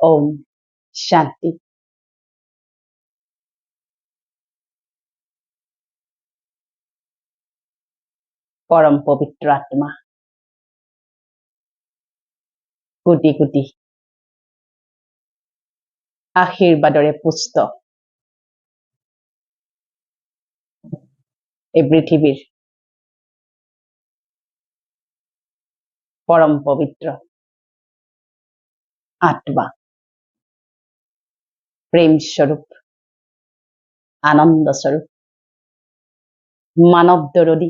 ওম শান্তি। পৰম পবিত্ৰ আত্মা, কোটি কোটি আশীৰ্বাদৰে পুষ্ট এই পৃথিৱীৰ পৰম পবিত্ৰ আত্মা, প্ৰেম স্বৰূপ, আনন্দ স্বৰূপ, মানৱ দৰদী,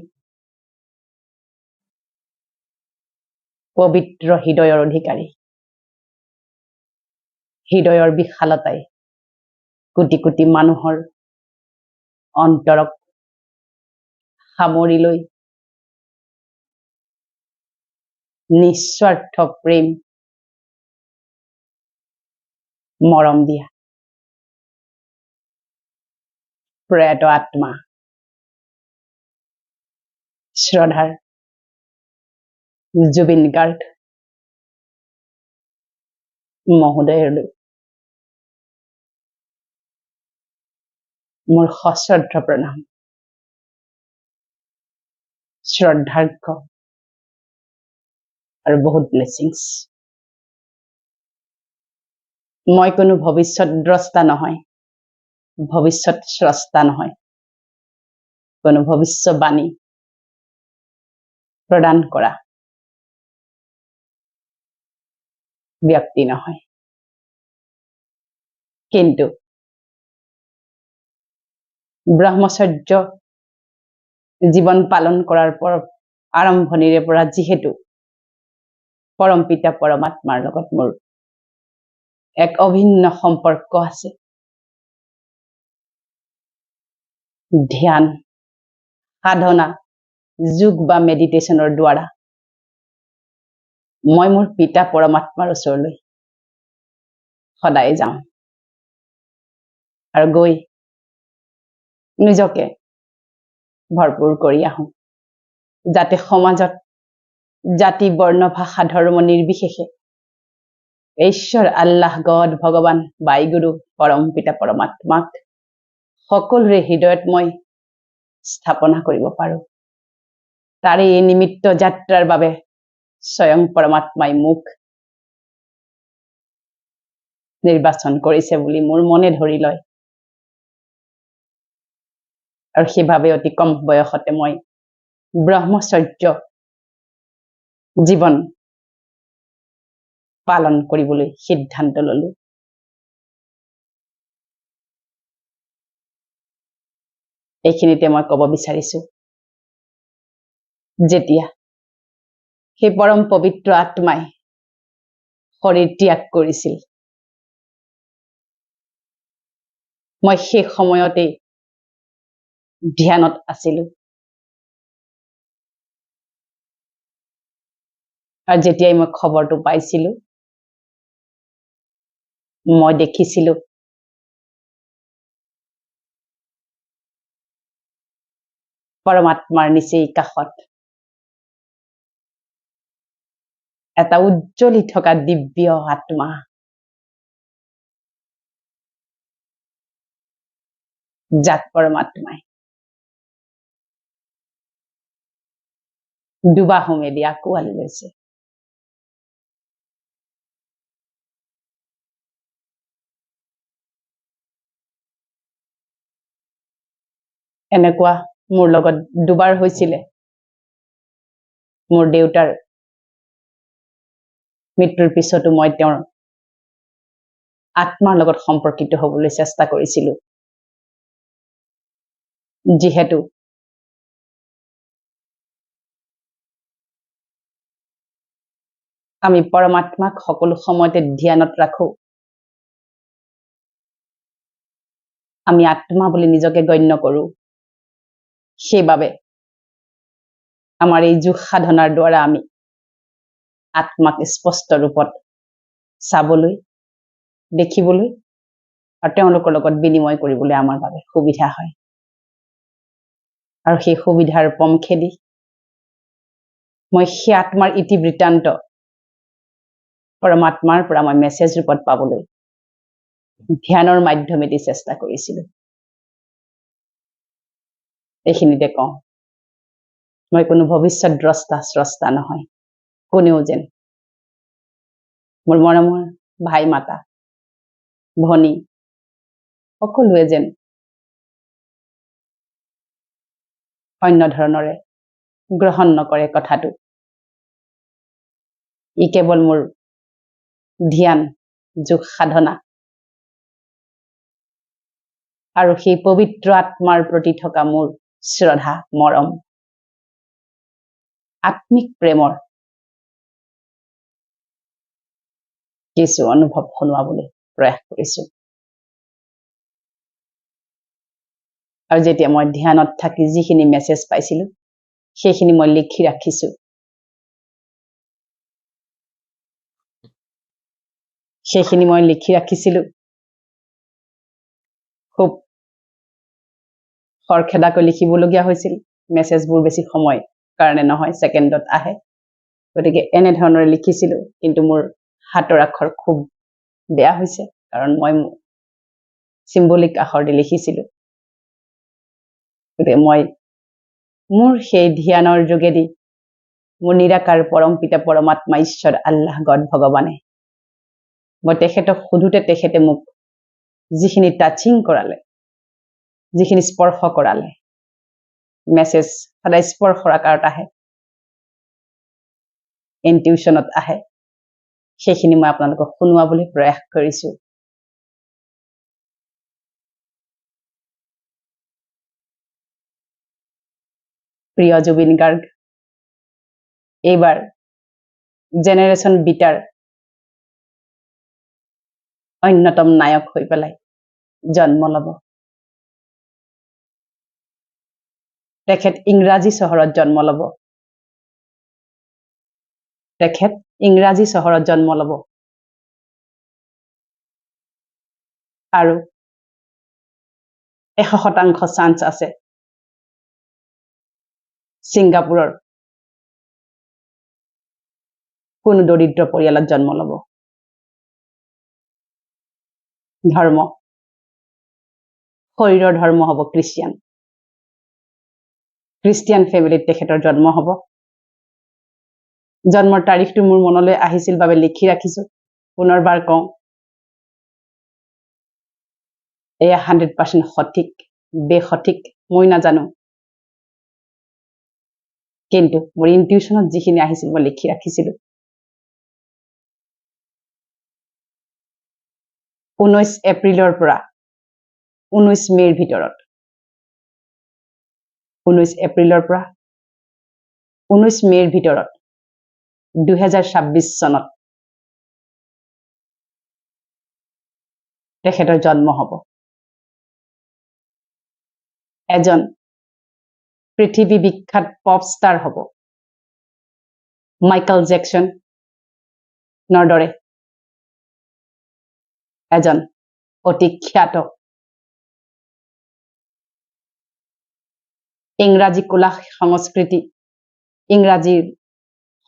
পবিত্ৰ হৃদয়ৰ অধিকাৰী, হৃদয়ৰ বিশালতাই কোটি কোটি মানুহৰ অন্তৰক সামৰি লৈ নিস্বাৰ্থ প্ৰেম মৰম দিয়া প্ৰয়াত আত্মা, শ্ৰদ্ধাৰ জুবিন গাৰ্গ মহোদয়লৈ মোৰ সশ্ৰদ্ধ প্ৰণাম, শ্ৰদ্ধাৰ্ঘ্য আৰু বহুত ব্লেছিংছ। মই কোনো ভৱিষ্যত দ্ৰষ্টা নহয়, ভৱিষ্যত স্ৰষ্টা নহয়, কোনো ভৱিষ্যবাণী প্ৰদান কৰা ব্যক্তি নহয়, কিন্তু ব্ৰহ্মচৰ্য জীৱন পালন কৰাৰ আৰম্ভণিৰে পৰা যিহেতু পৰম পিতা পৰমাত্মাৰ লগত মোৰ এক অভিন্ন সম্পৰ্ক আছে, ধ্যান সাধনা যোগ বা মেডিটেশ্যনৰ দ্বাৰা মই মোৰ পিতা পৰমাত্মাৰ ওচৰলৈ সদায় যাওঁ আৰু গৈ নিজকে ভৰপূৰ কৰি আহোঁ, যাতে সমাজত জাতি বৰ্ণ ভাষা ধৰ্ম নিৰ্বিশেষে ঈশ্বৰ আল্লাহ গড ভগৱান বাইগুৰু পৰম পিতা পৰমাত্মাক সকলোৰে হৃদয়ত মই স্থাপনা কৰিব পাৰো। তাৰে এই নিমিত্ত যাত্ৰাৰ বাবে স্বয়ং পৰমাত্মাই মোক নিৰ্বাচন কৰিছে বুলি মোৰ মনে ধৰি লয় আৰু সেইভাৱে অতি কম বয়সতে মই ব্ৰহ্মচৰ্য জীৱন পালন কৰিবলৈ সিদ্ধান্ত ললো। এইখিনিতে মই কব বিচাৰিছো, যেতিয়া সেই পৰম পবিত্ৰ আত্মাই শৰীৰ ত্যাগ কৰিছিল, মই সেই সময়তে ধ্যানত আছিলো আৰু যেতিয়াই মই খবৰটো পাইছিলো, মই দেখিছিলো পৰমাত্মাৰ নিচেই কাষত এটা উজ্জ্বলি থকা দিব্য আত্মা, যাক পৰমাত্মাই দুবাহু মেলি আঁকোৱালি লৈছে। এনেকুৱা মোৰ লগত দুবাৰ হৈছিলে। মোৰ দেউতাৰ মৃত্যুৰ পিছতো মই তেওঁৰ আত্মাৰ লগত সম্পৰ্কিত হবলৈ চেষ্টা কৰিছিলো, যিহেতু আমি পৰমাত্মাক সকলো সময়তে ধ্যানত ৰাখো, আমি আত্মা বুলি নিজকে গণ্য কৰো, সেইবাবে আমাৰ এই যোগ সাধনাৰ দ্বাৰা আমি আত্মাক স্পষ্ট ৰূপত চাবলৈ, দেখিবলৈ আৰু তেওঁলোকৰ লগত বিনিময় কৰিবলৈ আমাৰ বাবে সুবিধা হয়। আৰু সেই সুবিধাৰ পমখেদি মই সেই আত্মাৰ ইতিবৃত্তান্ত পৰমাত্মাৰ পৰা মই মেছেজ ৰূপত পাবলৈ ধ্যানৰ মাধ্যমেদি চেষ্টা কৰিছিলোঁ। এইখিনিতে কওঁ, মই কোনো ভৱিষ্যত স্ৰষ্টা নহয়। কোনেও যেন মোৰ মৰমৰ ভাই মাতা ভনী সকলোৱে যেন অন্য ধৰণৰে গ্ৰহণ নকৰে কথাটো। ই কেৱল মোৰ ধ্যান যোগ সাধনা আৰু সেই পবিত্ৰ আত্মাৰ প্ৰতি থকা মোৰ শ্ৰদ্ধা মৰম আত্মিক প্ৰেমৰ কিছু অনুভৱ শুনোৱাবলৈ প্ৰয়াস কৰিছো। আৰু যেতিয়া মই ধ্যানত থাকি যিখিনি মেছেজ পাইছিলো সেইখিনি মই লিখি ৰাখিছো। সেইখিনি মই লিখি ৰাখিছিলো খুব খৰখেদাকৈ লিখিবলগীয়া হৈছিল। মেছেজবোৰ বেছি সময় কাৰণে নহয়, ছেকেণ্ডত আহে, গতিকে এনেধৰণৰে লিখিছিলো। কিন্তু মোৰ হাতৰ আখৰ খুব বেয়া হৈছে, কাৰণ মই চিম্বলিক আখৰ দি লিখিছিলো। গতিকে মই মোৰ সেই ধ্যানৰ যোগেদি মোৰ নিৰাকাৰ পৰম পিতা পৰমাত্মা ঈশ্বৰ আল্লাহ গড ভগৱানে, মই তেখেতক সোধোতে তেখেতে মোক যিখিনি টাচিং কৰালে, যিখিনি স্পৰ্শ কৰালে, মেছেজ সদায় স্পৰ্শৰ আকাৰত আহে, ইনটিউশ্যনত আহে, সেইখিনি মই আপোনালোকক শুনোৱাবলৈ প্ৰয়াস কৰিছো। প্ৰিয় জুবিন গাৰ্গ এইবাৰ জেনেৰেশ্যন বিটাৰ অন্যতম নায়ক হৈ পেলাই জন্ম ল'ব। তেখেত ইংৰাজী চহৰত জন্ম ল'ব। তেখেত ইংৰাজী চহৰত জন্ম ল'ব আৰু 100% চান্স আছে ছিংগাপুৰৰ কোনো দৰিদ্ৰ পৰিয়ালত জন্ম ল'ব। ধৰ্ম, শৰীৰৰ ধৰ্ম হ'ব খ্ৰীষ্টিয়ান। খ্ৰীষ্টিয়ান ফেমিলিত তেখেতৰ জন্ম হ'ব। জন্মৰ তাৰিখটো মোৰ মনলৈ আহিছিল বাবে লিখি ৰাখিছো। পুনৰবাৰ কওঁ, এয়া 100% সঠিক বেসঠিক মই নাজানো, কিন্তু মোৰ ইনটিউশ্যনত যিখিনি আহিছিল মই লিখি ৰাখিছিলো। 19 এপ্ৰিলৰ পৰা 19 মে'ৰ ভিতৰত, 19 এপ্ৰিলৰ পৰা 19 মে'ৰ ভিতৰত 2026 চনত তেখেতৰ জন্ম হ'ব। এজন পৃথিৱী বিখ্যাত পপ ষ্টাৰ হ'ব। মাইকেল জেকচনৰ দৰে এজন অতি খ্যাত ইংৰাজী কলা সংস্কৃতি, ইংৰাজীৰ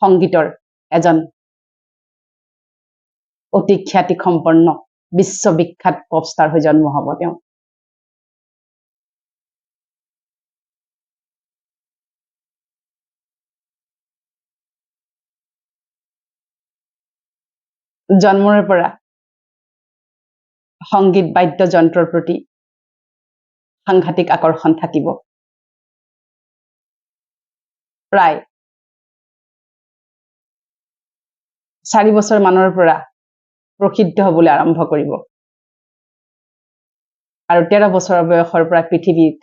সংগীতৰ এজন অতি খ্যাতিসম্পন্ন বিশ্ববিখ্যাত পপ ষ্টাৰ হৈ জন্ম হ'ব তেওঁ। জন্মৰ পৰা সংগীত বাদ্যযন্ত্ৰৰ প্ৰতি সাংঘাতিক আকৰ্ষণ থাকিব। প্ৰায় 4 বছৰ মানৰ পৰা প্ৰসিদ্ধ হ'বলৈ আৰম্ভ কৰিব আৰু 13 বছৰৰ বয়সৰ পৰা পৃথিৱীত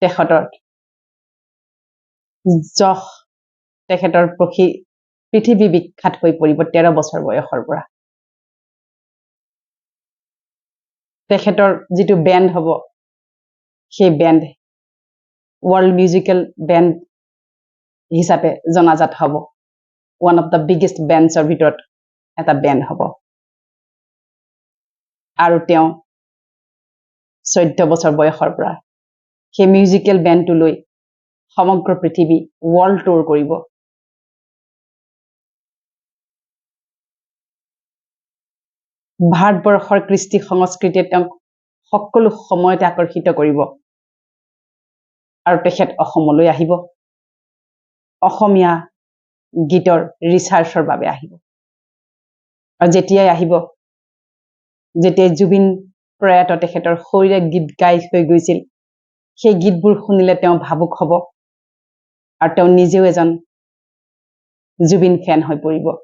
তেখেতৰ যশ, তেখেতৰ পৃথিৱী বিখ্যাত হৈ পৰিব। 13 বছৰ বয়সৰ পৰা তেখেতৰ যিটো বেণ্ড হ'ব, সেই বেণ্ড ৱৰ্ল্ড মিউজিকেল বেণ্ড হিচাপে জনাজাত হ'ব। ওৱান অফ দ্য বিগেষ্ট বেণ্ডছৰ ভিতৰত এটা বেণ্ড হ'ব। আৰু তেওঁ 14 বছৰ বয়সৰ পৰা সেই মিউজিকেল বেণ্ডটো লৈ সমগ্ৰ পৃথিৱী ৱৰ্ল্ড টুৰ কৰিব। ভাৰতবৰ্ষৰ কৃষ্টি সংস্কৃতিয়ে তেওঁক সকলো সময়তে আকৰ্ষিত কৰিব আৰু তেখেত অসমলৈ আহিব অসমীয়া গীতৰ ৰিচাৰ্চৰ বাবে আহিব আৰু যেতিয়াই আহিব যেতিয়াই জুবিন প্ৰয়াত তেখেতৰ শৰীৰে গীত গাই হৈ গৈছিল সেই গীতবোৰ শুনিলে তেওঁ ভাবুক হ'ব আৰু তেওঁ নিজেও এজন জুবিন ফেন হৈ পৰিব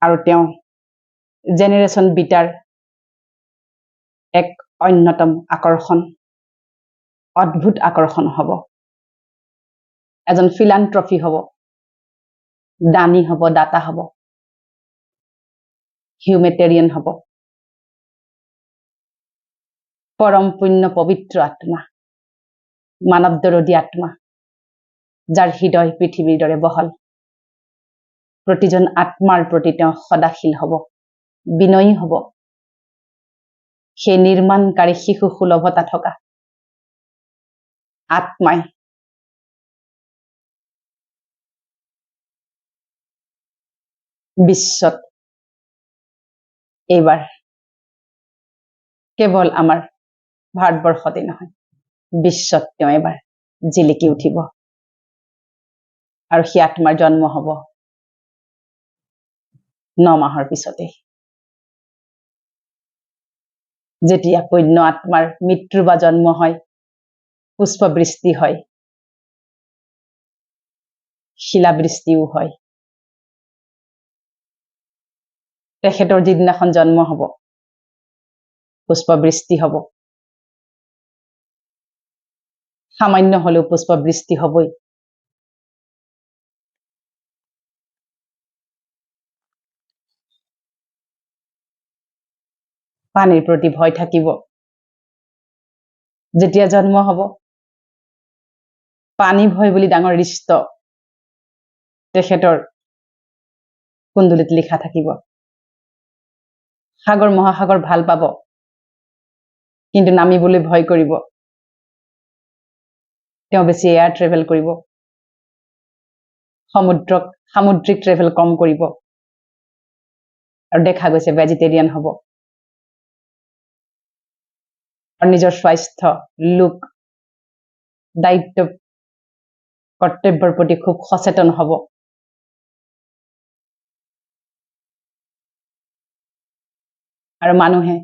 আৰু তেওঁ জেনেৰেশ্যন বিটাৰ এক অন্যতম আকৰ্ষণ অদ্ভুত আকৰ্ষণ হ'ব এজন ফিলান্থ্ৰফি হ'ব দানী হ'ব দাতা হ'ব হিউমেটেৰিয়ান হ'ব পৰম পুণ্য পবিত্ৰ আত্মা মানৱ দৰদী আত্মা যাৰ হৃদয় পৃথিৱীৰ দৰে বহল প্ৰতিজন আত্মাৰ প্ৰতি তেওঁ সদাশীল হ'ব বিনয়ী হ'ব সেই নিৰ্মাণকাৰী শিশু সুলভতা থকা আত্মাই বিশ্বত এইবাৰ কেৱল আমাৰ ভাৰতবৰ্ষতেই নহয় বিশ্বত তেওঁ এবাৰ জিলিকি উঠিব আৰু সেই আত্মাৰ জন্ম হ'ব 9 মাহৰ পিছতেই যেতিয়া পুণ্য আত্মাৰ মৃত্যু বা জন্ম হয় পুষ্পবৃষ্টি হয় শিলাবৃষ্টিও হয় তেখেতৰ যিদিনাখন জন্ম হ'ব পুষ্পবৃষ্টি হ'ব সামান্য হলেও পুষ্পবৃষ্টি হ'বই পানীৰ প্ৰতি ভয় থাকিব যেতিয়া জন্ম হ'ব পানী ভয় বুলি ডাঙৰ ৰিষ্ট তেখেতৰ কুণ্ডলীত লিখা থাকিব সাগৰ মহাসাগৰ ভাল পাব কিন্তু নামিবলৈ ভয় কৰিব তেওঁ বেছি এয়াৰ ট্ৰেভেল কৰিব সামুদ্ৰিক ট্ৰেভেল কম কৰিব আৰু দেখা গৈছে ভেজিটেৰিয়ান হ'ব আৰু নিজৰ স্বাস্থ্য লোক দায়িত্ব কৰ্তব্যৰ প্ৰতি খুব সচেতন হ'ব আৰু মানুহে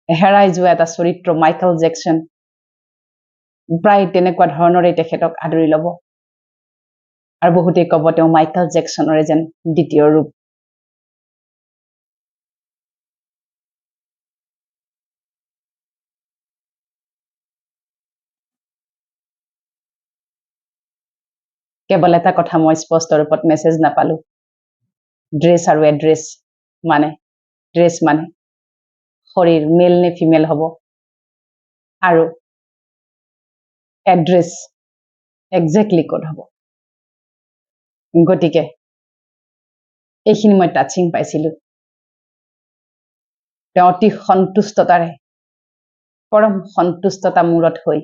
হেৰাই যোৱা এটা চৰিত্ৰ মাইকেল জেকচন প্ৰায় তেনেকুৱা ধৰণৰে তেখেতক আদৰি ল'ব আৰু বহুতেই ক'ব তেওঁ মাইকেল জেকচনৰে যেন দ্বিতীয় ৰূপ কেৱল এটা কথা মই স্পষ্ট ৰূপত মেছেজ নাপালো ড্ৰেছ আৰু এড্ৰেছ মানে ড্ৰেছ মানে শৰীৰ মেল নে ফিমেল হ'ব আৰু এড্ৰেছ একজেক্টলি ক'ত হ'ব গতিকে এইখিনি মই টাচিং পাইছিলো তেওঁ অতি সন্তুষ্টতাৰে পৰম সন্তুষ্টতা মূৰত হৈ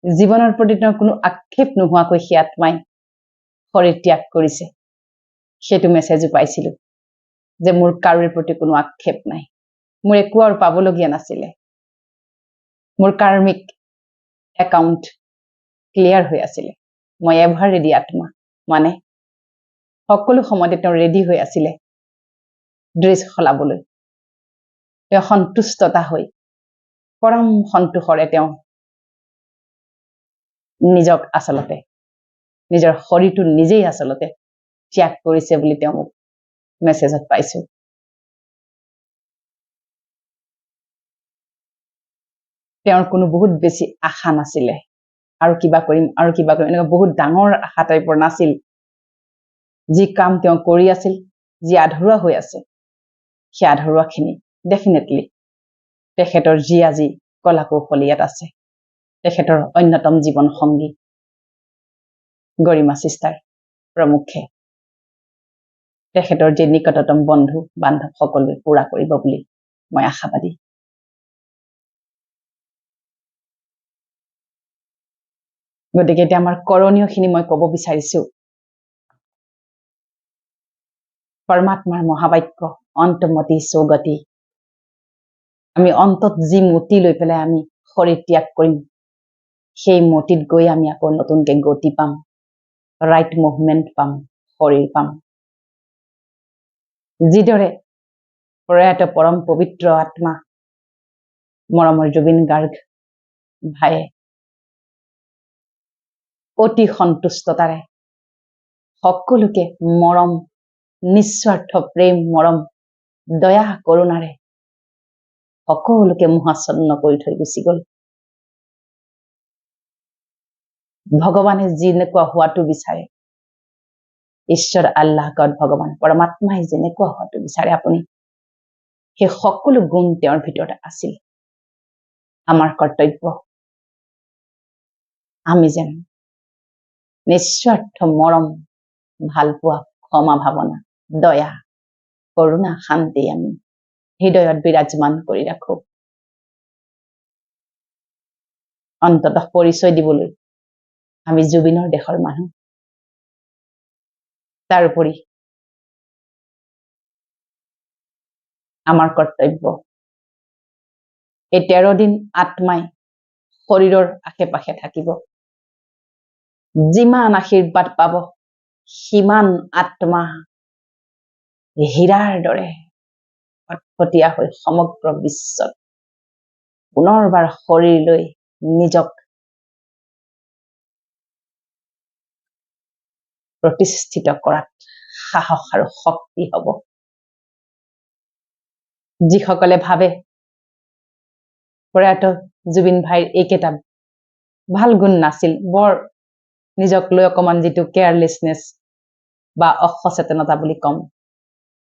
জীৱনৰ প্ৰতি তেওঁ কোনো আক্ষেপ নোহোৱাকৈ সেই আত্মাই শৰীৰ ত্যাগ কৰিছে সেইটো মেছেজো পাইছিলো যে মোৰ কাৰোৰে প্ৰতি কোনো আক্ষেপ নাই মোৰ একো আৰু পাবলগীয়া নাছিলে মোৰ কাৰ্মিক একাউণ্ট ক্লিয়াৰ হৈ আছিলে মই এভাৰ ৰেডি আত্মা মানে সকলো সময়তে তেওঁ ৰেডি হৈ আছিলে ড্ৰেছ সলাবলৈ তেওঁ সন্তুষ্টতা হৈ পৰম সন্তোষৰে তেওঁ নিজক আচলতে নিজৰ শৰীৰটো নিজেই আচলতে ত্যাগ কৰিছে বুলি তেওঁ মোক মেছেজত পাইছো তেওঁৰ কোনো বহুত বেছি আশা নাছিলে আৰু কিবা কৰিম এনেকুৱা বহুত ডাঙৰ আশা টাইপৰ নাছিল যি কাম তেওঁ কৰি আছিল যি আধৰুৱা হৈ আছে সেই আধৰুৱাখিনি ডেফিনেটলি তেখেতৰ যি আজি কলা কৌশল ইয়াত আছে তেখেতৰ অন্যতম জীৱন সংগী গৰিমা চিষ্টাৰ প্ৰমুখ্যে তেখেতৰ যি নিকটতম বন্ধু বান্ধৱ সকলোৱে পূৰা কৰিব বুলি মই আশাবাদী গতিকে এতিয়া আমাৰ কৰণীয়খিনি মই ক'ব বিচাৰিছো পৰমাত্মাৰ মহাবাক্য অন্তমতি সৌগতি আমি অন্তত যি মতি লৈ পেলাই আমি শৰীৰ ত্যাগ কৰিম সেই মতিত গৈ আমি আকৌ নতুনকে গতি পাম ৰাইট মুভমেণ্ট পাম শৰীৰ পাম যিদৰে প্ৰয়াত পৰম পবিত্ৰ আত্মা মৰমৰ জুবিন গাৰ্গ ভাইয়ে অতি সন্তুষ্টতাৰে সকলোকে মৰম নিস্বাৰ্থ প্ৰেম মৰম দয়া কৰোণাৰে সকলোকে মোহাচ্ছন্ন কৰি থৈ গুচি গল ভগৱানে যেনেকুৱা হোৱাটো বিচাৰে ঈশ্বৰ আল্লাহ গড ভগৱান পৰমাত্মাই যেনেকুৱা হোৱাটো বিচাৰে আপুনি সেই সকলো গুণ তেওঁৰ ভিতৰত আছিল আমাৰ কৰ্তব্য আমি যেন নিস্বাৰ্থ মৰম ভালপোৱা ক্ষমা ভাৱনা দয়া কৰুণা শান্তি আমি হৃদয়ত বিৰাজমান কৰি ৰাখো অন্ততঃ পৰিচয় দিবলৈ আমি জুবিনৰ দেশৰ মানুহ তাৰোপৰি আমাৰ কৰ্তব্য এই 13 দিন আত্মাই শৰীৰৰ আশে পাশে থাকিব যিমান আশীৰ্বাদ পাব সিমান আত্মা হীৰাৰ দৰে ফটফটীয়া হৈ সমগ্ৰ বিশ্বত পুনৰবাৰ শৰীৰ লৈ নিজক প্ৰতিষ্ঠিত কৰাত সাহস আৰু শক্তি হব যিসকলে ভাবে প্ৰয়াত জুবিন ভাইৰ এইকেইটা ভাল গুণ নাছিল বৰ নিজক লৈ অকমান যিটো কেয়াৰলেছনেছ বা অসচেতনতা বুলি কম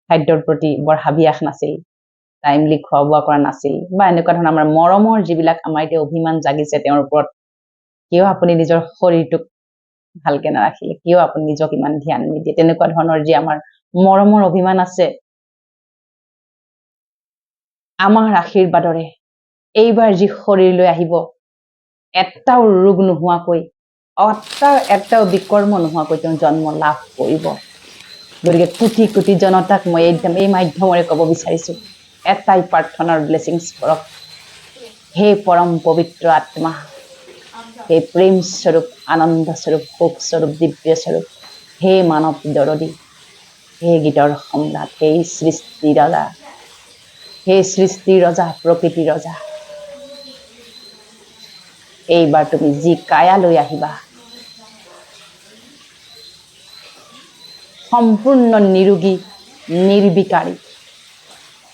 খাদ্যৰ প্ৰতি বৰ হাবিয়াস নাছিল টাইমলি খোৱা বোৱা কৰা নাছিল বা এনেকুৱা ধৰণৰ আমাৰ মৰমৰ যিবিলাক আমাৰ এতিয়া অভিমান জাগিছে তেওঁৰ ওপৰত কিয় আপুনি নিজৰ শৰীৰটোক ভালকে নাৰাখিলে কিয় আপুনি নিজক ইমান ধ্যান নিদিয়ে তেনেকুৱা ধৰণৰ যি আমাৰ মৰমৰ অভিমান আছে আমাৰ আশীৰ্বাদৰে এইবাৰ যি শৰীৰ লৈ আহিব এটাও ৰোগ নোহোৱাকৈ এটাও বিকৰ্ম নোহোৱাকৈ তেওঁ জন্ম লাভ কৰিব গতিকে কোটি কোটি জনতাক মই এই মাধ্যমেৰে ক'ব বিচাৰিছো এটাই প্ৰাৰ্থনাৰ ব্লেছিংছ কৰক হে পৰম পবিত্ৰ আত্মা হে প্ৰেম স্বৰূপ আনন্দ স্বৰূপ সুখ স্বৰূপ দিব্য স্বৰূপ হে মানৱ দৰদী হে গীতৰ সম্ৰাট হে সৃষ্টি ৰজা প্ৰকৃতি ৰজা এইবাৰ তুমি যি কায়া লৈ আহিবা সম্পূৰ্ণ নিৰোগী নিৰ্বিকাৰী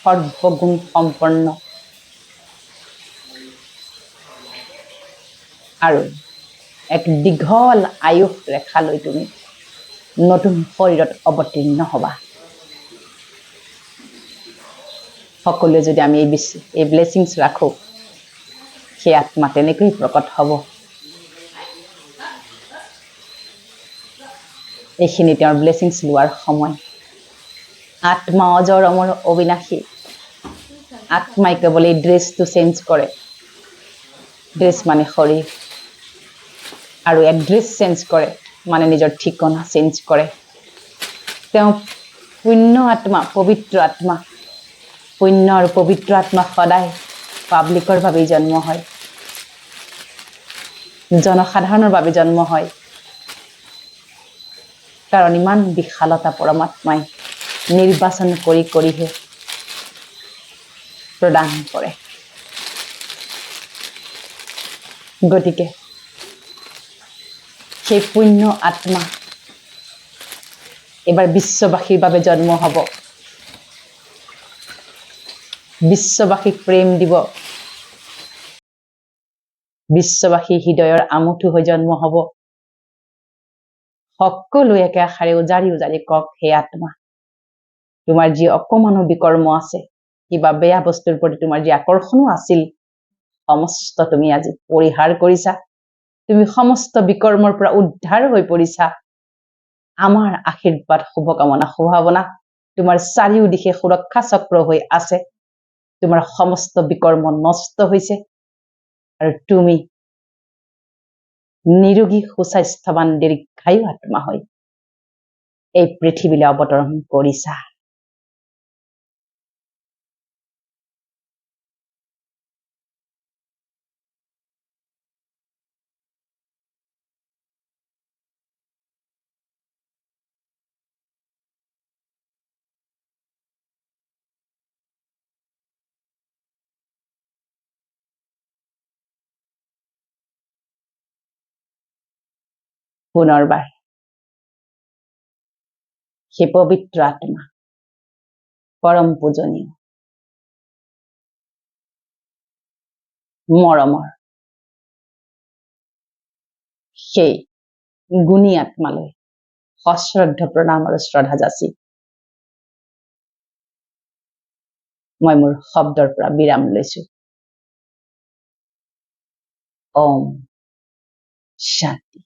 সৰ্বগুণ সম্পন্ন আৰু এক দীঘল আয়ুস ৰেখা লৈ তুমি নতুন শৰীৰত অৱতীৰ্ণ হবা সকলোৱে যদি আমি এই ব্লেছিংছ ৰাখো সেই আত্মা তেনেকৈ প্ৰকট হব এইখিনি তেওঁৰ ব্লেছিংছ লোৱাৰ সময় আত্মা অজৰ অমৰ অবিনাশী আত্মাই কেৱল এই ড্ৰেছটো চেঞ্জ কৰে ড্ৰেছ মানে শৰীৰ আৰু এড্ৰেছ চেঞ্জ কৰে মানে নিজৰ ঠিকনা চেঞ্জ কৰে তেওঁ পুণ্য আত্মা পবিত্ৰ আত্মা পুণ্য আৰু পবিত্ৰ আত্মা সদায় পাব্লিকৰ বাবে জন্ম হয় জনসাধাৰণৰ বাবে জন্ম হয় কাৰণ ইমান বিশালতা পৰমাত্মাই নিৰ্বাচন কৰিহে প্ৰদান কৰে গতিকে সেই পুণ্য আত্মা এবাৰ বিশ্ববাসীৰ বাবে জন্ম হব বিশ্ববাসীক প্ৰেম দিব বিশ্ববাসী হৃদয়ৰ আমঠু হৈ জন্ম হব সকলো একে আশাৰে উজাৰি কওক হে আত্মা তোমাৰ যি অকমানো বিকৰ্ম আছে কিবা বেয়া বস্তুৰ প্ৰতি তোমাৰ যি আকৰ্ষণো আছিল সমস্ত তুমি আজি পৰিহাৰ কৰিছা তুমি সমস্ত বিকৰ্মৰ পৰা উদ্ধাৰ হৈ পৰিছা আমাৰ আশীৰ্বাদ শুভকামনা শুভাৱনা তোমাৰ চাৰিওদিশে সুৰক্ষা চক্ৰ হৈ আছে তোমাৰ সমস্ত বিকৰ্ম নষ্ট হৈছে আৰু তুমি নিৰোগী সুস্বাস্থ্যৱান দীৰ্ঘায়ু আত্মা হৈ এই পৃথিৱীলৈ অৱতৰণ কৰিছা পুনৰবাৰ সেই পবিত্ৰ আত্মা, পৰম পূজনীয়, মৰমৰ সেই গুণী আত্মালৈ সশ্ৰদ্ধ প্ৰণাম আৰু শ্ৰদ্ধা যাচি মই মোৰ শব্দৰ পৰা বিৰাম লৈছো। ওম শান্তি।